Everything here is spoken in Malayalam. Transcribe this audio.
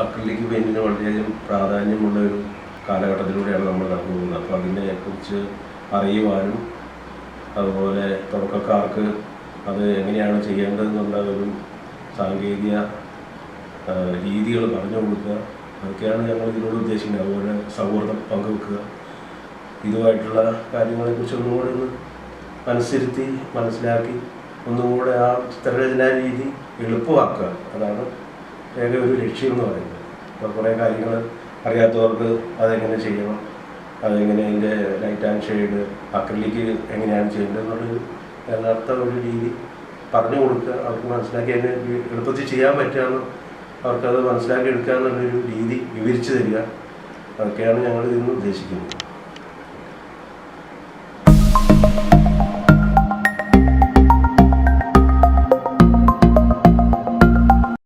അക്രിലിക് പെയിൻറ്റിന് വളരെയധികം പ്രാധാന്യമുള്ള ഒരു കാലഘട്ടത്തിലൂടെയാണ് നമ്മൾ കടന്നു പോകുന്നത്. അപ്പോൾ അതിനെക്കുറിച്ച് അറിയുവാനും അതുപോലെ തുടക്കക്കാർക്ക് അത് എങ്ങനെയാണ് ചെയ്യേണ്ടതെന്നുള്ള ഒരു സാങ്കേതിക രീതികൾ പറഞ്ഞു കൊടുക്കുക, അതൊക്കെയാണ് ഞങ്ങൾ ഇതിനോട് ഉദ്ദേശിക്കുന്നത്. അതുപോലെ സൗഹൃദം പങ്കുവെക്കുക, ഇതുമായിട്ടുള്ള കാര്യങ്ങളെക്കുറിച്ച് ഒന്നുകൂടെ ഒന്ന് മനസ്സിരുത്തി മനസ്സിലാക്കി ഒന്നുകൂടെ ആ ചിത്രരചനാ രീതി എളുപ്പമാക്കുക, അതാണ് ഏക ഒരു ലക്ഷ്യം എന്ന് പറയുന്നത്. അപ്പോൾ കുറേ കാര്യങ്ങൾ അറിയാത്തവർക്ക് അതെങ്ങനെ ചെയ്യണം, അതെങ്ങനെ അതിൻ്റെ ലൈറ്റ് ആൻഡ് ഷെയ്ഡ്, അക്രിലിക്ക് എങ്ങനെയാണ് ചെയ്യേണ്ടത് എന്നുള്ളൊരു യഥാർത്ഥ ഒരു രീതി പറഞ്ഞു കൊടുക്കുക, അവർക്ക് മനസ്സിലാക്കി അതിനെ എളുപ്പത്തിൽ ചെയ്യാൻ പറ്റുകയെന്ന് അവർക്കത് മനസ്സിലാക്കി എടുക്കുക എന്നുള്ളൊരു രീതി വിവരിച്ചു തരിക, അതൊക്കെയാണ് ഞങ്ങൾ ഇതിന് ഉദ്ദേശിക്കുന്നത്.